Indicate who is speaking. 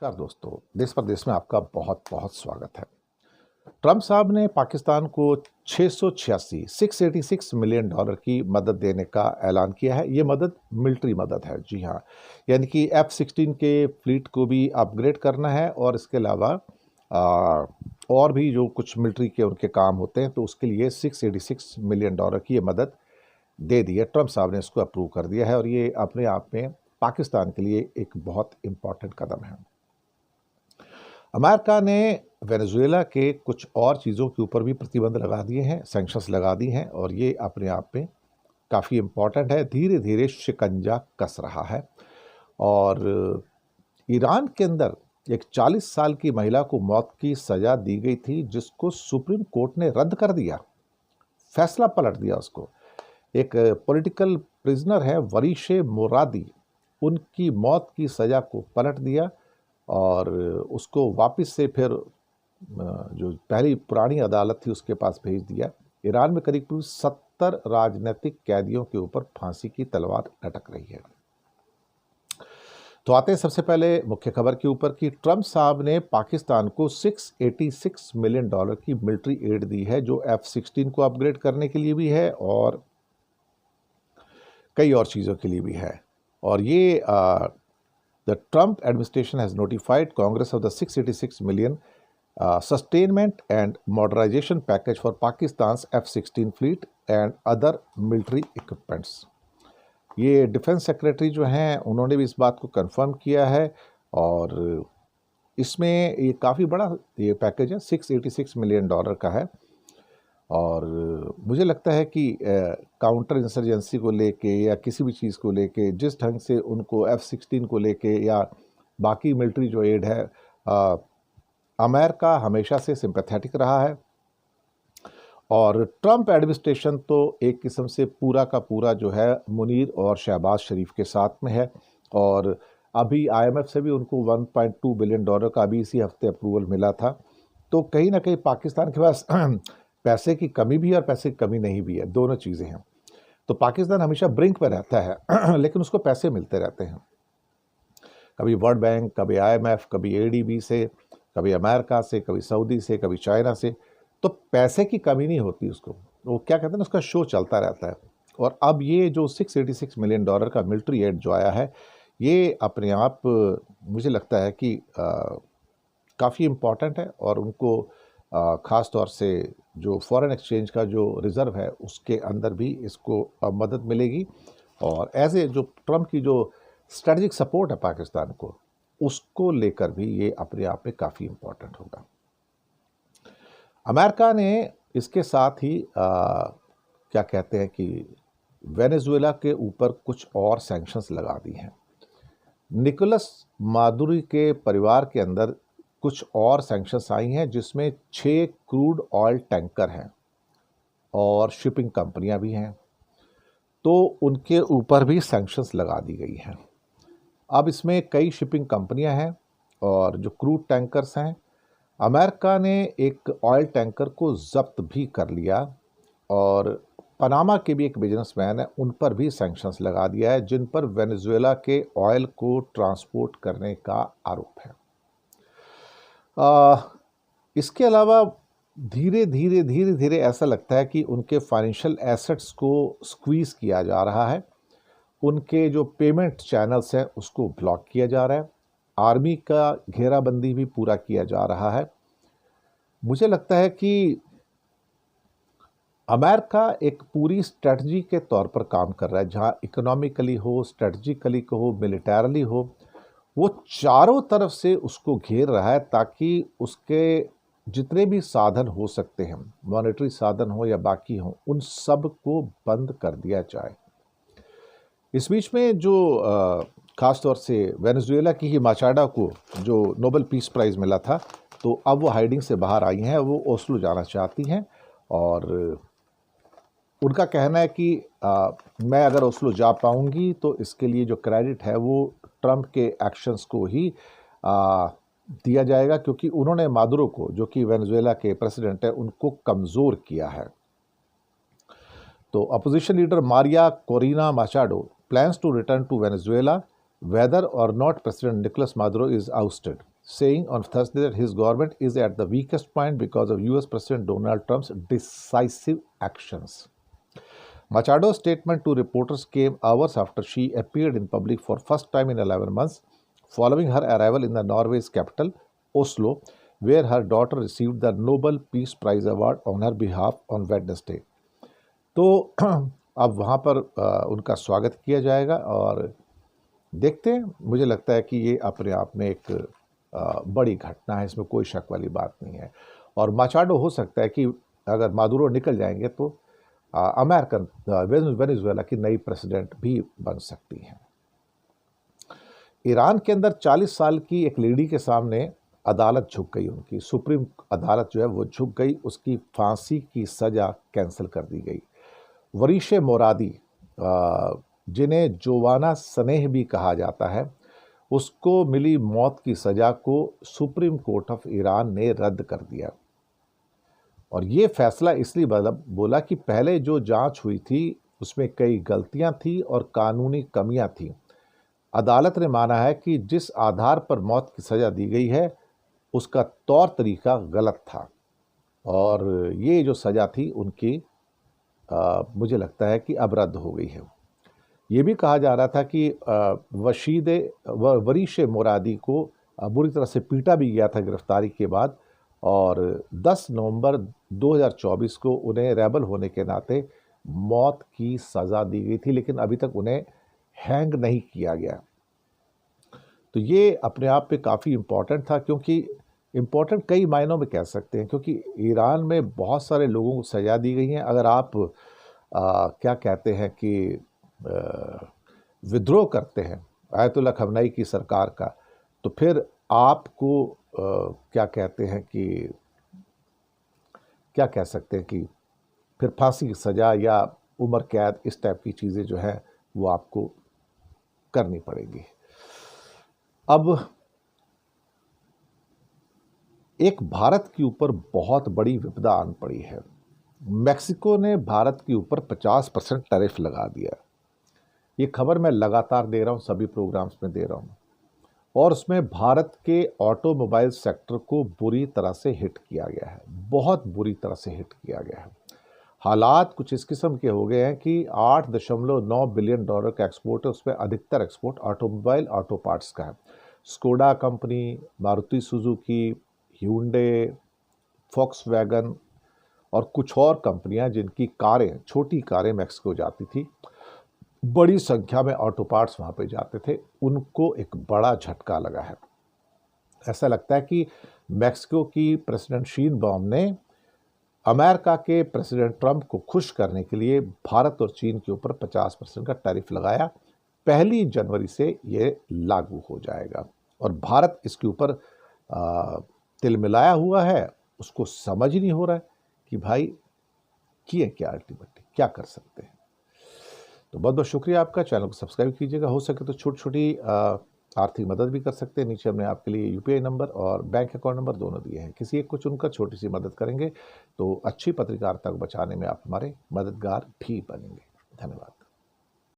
Speaker 1: नमस्कार दोस्तों, देश परदेश में आपका बहुत बहुत स्वागत है। ट्रंप साहब ने पाकिस्तान को 686 मिलियन डॉलर की मदद देने का ऐलान किया है। ये मदद मिलिट्री मदद है, जी हाँ, यानी कि F-16 के फ्लीट को भी अपग्रेड करना है और इसके अलावा और भी जो कुछ मिलिट्री के उनके काम होते हैं, तो उसके लिए 686 मिलियन डॉलर की ये मदद दे दी है। ट्रंप साहब ने इसको अप्रूव कर दिया है और ये अपने आप में पाकिस्तान के लिए एक बहुत इम्पॉर्टेंट कदम है। अमेरिका ने वेनेजुएला के कुछ और चीज़ों के ऊपर भी प्रतिबंध लगा दिए हैं, सैंक्शंस लगा दी हैं और ये अपने आप में काफ़ी इम्पॉर्टेंट है। धीरे धीरे शिकंजा कस रहा है और ईरान के अंदर एक 40 साल की महिला को मौत की सज़ा दी गई थी, जिसको सुप्रीम कोर्ट ने रद्द कर दिया, फैसला पलट दिया उसको। एक पॉलिटिकल प्रिजनर है वरीशे मोरादी, उनकी मौत की सज़ा को पलट दिया और उसको वापस से फिर जो पहली पुरानी अदालत थी उसके पास भेज दिया। ईरान में करीब 70 राजनीतिक कैदियों के ऊपर फांसी की तलवार लटक रही है। तो आते हैं सबसे पहले मुख्य खबर के ऊपर कि ट्रंप साहब ने पाकिस्तान को 686 मिलियन डॉलर की मिलिट्री एड दी है, जो F-16 को अपग्रेड करने के लिए भी है और कई और चीज़ों के लिए भी है। और ये The Trump administration has notified Congress of the 686 million sustainment and modernization package for Pakistan's F-16 fleet and other military equipments. ये डिफेंस सेक्रेटरी जो हैं उन्होंने भी इस बात को कंफर्म किया है और इसमें ये काफ़ी बड़ा ये पैकेज है, 686 मिलियन डॉलर का है। और मुझे लगता है कि काउंटर इंसर्जेंसी को लेके या किसी भी चीज़ को लेके जिस ढंग से उनको F-16 को लेके या बाकी मिलिट्री जो एड है, अमेरिका हमेशा से सिंपैथेटिक रहा है और ट्रंप एडमिनिस्ट्रेशन तो एक किस्म से पूरा का पूरा जो है मुनीर और शहबाज शरीफ के साथ में है। और अभी IMF से भी उनको 1.2 बिलियन डॉलर का अभी इसी हफ्ते अप्रूवल मिला था। तो कहीं ना कहीं पाकिस्तान के पास पैसे की कमी भी है और पैसे की कमी नहीं भी है, दोनों चीज़ें हैं। तो पाकिस्तान हमेशा ब्रिंक पर रहता है लेकिन उसको पैसे मिलते रहते हैं, कभी वर्ल्ड बैंक, कभी IMF, कभी ADB से, कभी अमेरिका से, कभी सऊदी से, कभी चाइना से। तो पैसे की कमी नहीं होती उसको, वो क्या कहते हैं ना, उसका शो चलता रहता है। और अब ये जो 686 मिलियन डॉलर का मिलिट्री एड जो आया है, ये अपने आप मुझे लगता है कि काफ़ी इम्पॉर्टेंट है और उनको ख़ास तौर से जो फॉरेन एक्सचेंज का जो रिज़र्व है उसके अंदर भी इसको मदद मिलेगी। और एज ए जो ट्रंप की जो स्ट्रेटजिक सपोर्ट है पाकिस्तान को, उसको लेकर भी ये अपने आप में काफ़ी इम्पोर्टेंट होगा। अमेरिका ने इसके साथ ही क्या कहते हैं कि वेनेजुएला के ऊपर कुछ और सैंक्शंस लगा दी हैं। निकोलस मादुरो के परिवार के अंदर कुछ और सैंक्शंस आई हैं, जिसमें 6 क्रूड ऑयल टैंकर हैं और शिपिंग कंपनियां भी हैं, तो उनके ऊपर भी सैंक्शंस लगा दी गई हैं। अब इसमें कई शिपिंग कंपनियां हैं और जो क्रूड टैंकर्स हैं, अमेरिका ने एक ऑयल टैंकर को जब्त भी कर लिया और पनामा के भी एक बिजनेसमैन है, उन पर भी सैंक्शंस लगा दिया है, जिन पर वेनेजुएला के ऑयल को ट्रांसपोर्ट करने का आरोप है। इसके अलावा धीरे धीरे ऐसा लगता है कि उनके फाइनेंशियल एसेट्स को स्क्वीज़ किया जा रहा है, उनके जो पेमेंट चैनल्स हैं उसको ब्लॉक किया जा रहा है, आर्मी का घेराबंदी भी पूरा किया जा रहा है। मुझे लगता है कि अमेरिका एक पूरी स्ट्रेटजी के तौर पर काम कर रहा है, जहाँ इकोनॉमिकली हो, स्ट्रेटजिकली हो, मिलिटरली हो, वो चारों तरफ से उसको घेर रहा है ताकि उसके जितने भी साधन हो सकते हैं, मॉनेटरी साधन हो या बाकी हो, उन सब को बंद कर दिया जाए। इस बीच में जो ख़ास तौर से वेनेजुएला की ही माचाडा को जो नोबेल पीस प्राइज़ मिला था, तो अब वो हाइडिंग से बाहर आई हैं, वो ओस्लो जाना चाहती हैं और उनका कहना है कि मैं अगर ओस्लो जा पाऊंगी तो इसके लिए जो क्रेडिट है वो ट्रंप के एक्शंस को ही दिया जाएगा, क्योंकि उन्होंने मादुरो को, जो कि वेनेजुएला के प्रेसिडेंट है, उनको कमज़ोर किया है। तो opposition leader Maria Corina Machado plans to return to Venezuela whether or not President Nicolas Maduro is ousted. saying on Thursday that his government is at the weakest point because of US President Donald Trump's decisive actions. Machado's statement to reporters came hours after she appeared in public for first time in 11 months, following her arrival in the Norway's capital, Oslo, where her daughter received the Nobel Peace Prize Award on her behalf on Wednesday. तो अब वहाँ पर उनका स्वागत किया जाएगा और देखते हैं। मुझे लगता है कि ये अपने आप में एक बड़ी घटना है, इसमें कोई शक वाली बात नहीं है। और माचाडो हो सकता है कि अगर मादुरो निकल जाएंगे तो अमेरिकन वेनेजुएला की नई प्रेसिडेंट भी बन सकती हैं। ईरान के अंदर 40 साल की एक लेडी के सामने अदालत झुक गई, उनकी सुप्रीम अदालत जो है वो झुक गई, उसकी फांसी की सज़ा कैंसिल कर दी गई। वरीशे मोरादी, जिन्हें जोवाना सनेह भी कहा जाता है, उसको मिली मौत की सज़ा को सुप्रीम कोर्ट ऑफ ईरान ने रद्द कर दिया। और ये फैसला इसलिए बोला कि पहले जो जांच हुई थी उसमें कई गलतियां थी और कानूनी कमियां थी। अदालत ने माना है कि जिस आधार पर मौत की सज़ा दी गई है उसका तौर तरीका गलत था और ये जो सज़ा थी उनकी मुझे लगता है कि अब रद्द हो गई है। ये भी कहा जा रहा था कि वरीशे मोरादी को बुरी तरह से पीटा भी गया था गिरफ्तारी के बाद और 10 नवंबर 2024 को उन्हें रेबल होने के नाते मौत की सज़ा दी गई थी, लेकिन अभी तक उन्हें हैंग नहीं किया गया। तो ये अपने आप पे काफ़ी इम्पॉर्टेंट था, क्योंकि इम्पॉर्टेंट कई मायनों में कह सकते हैं, क्योंकि ईरान में बहुत सारे लोगों को सज़ा दी गई है। अगर आप क्या कहते हैं कि विद्रोह करते हैं आयतुल्ला खमनाई की सरकार का, तो फिर आपको क्या कहते हैं कि क्या कह सकते हैं कि फिर फांसी की सज़ा या उम्र कैद, इस टाइप की चीज़ें जो है वो आपको करनी पड़ेगी। अब एक भारत के ऊपर बहुत बड़ी विपदा आन पड़ी है। मेक्सिको ने भारत के ऊपर 50% टैरिफ लगा दिया। ये खबर मैं लगातार दे रहा हूँ, सभी प्रोग्राम्स में दे रहा हूँ, और उसमें भारत के ऑटोमोबाइल सेक्टर को बुरी तरह से हिट किया गया है, बहुत बुरी तरह से हिट किया गया है। हालात कुछ इस किस्म के हो गए हैं कि $8.9 बिलियन का एक्सपोर्ट है, उसमें अधिकतर एक्सपोर्ट ऑटोमोबाइल ऑटो पार्ट्स का है। Skoda company, Maruti Suzuki, Hyundai, Volkswagen और कुछ और कंपनियां जिनकी कारें, छोटी कारें मेक्सिको जाती थी, बड़ी संख्या में ऑटो पार्ट्स वहाँ पे जाते थे, उनको एक बड़ा झटका लगा है। ऐसा लगता है कि मेक्सिको की प्रेसिडेंट शीनबॉम ने अमेरिका के प्रेसिडेंट ट्रंप को खुश करने के लिए भारत और चीन के ऊपर 50% का टैरिफ लगाया। 1 जनवरी से ये लागू हो जाएगा और भारत इसके ऊपर तिलमिलाया हुआ है, उसको समझ ही नहीं हो रहा है कि भाई किए क्या, अल्टीमेटली क्या कर सकते हैं। तो बहुत बहुत शुक्रिया आपका, चैनल को सब्सक्राइब कीजिएगा, हो सके तो छोटी छोटी आर्थिक मदद भी कर सकते हैं। नीचे हमने आपके लिए UPI नंबर और बैंक अकाउंट नंबर दोनों दिए हैं, किसी एक को चुनकर छोटी सी मदद करेंगे तो अच्छी पत्रकारिता को बचाने में आप हमारे मददगार भी बनेंगे। धन्यवाद।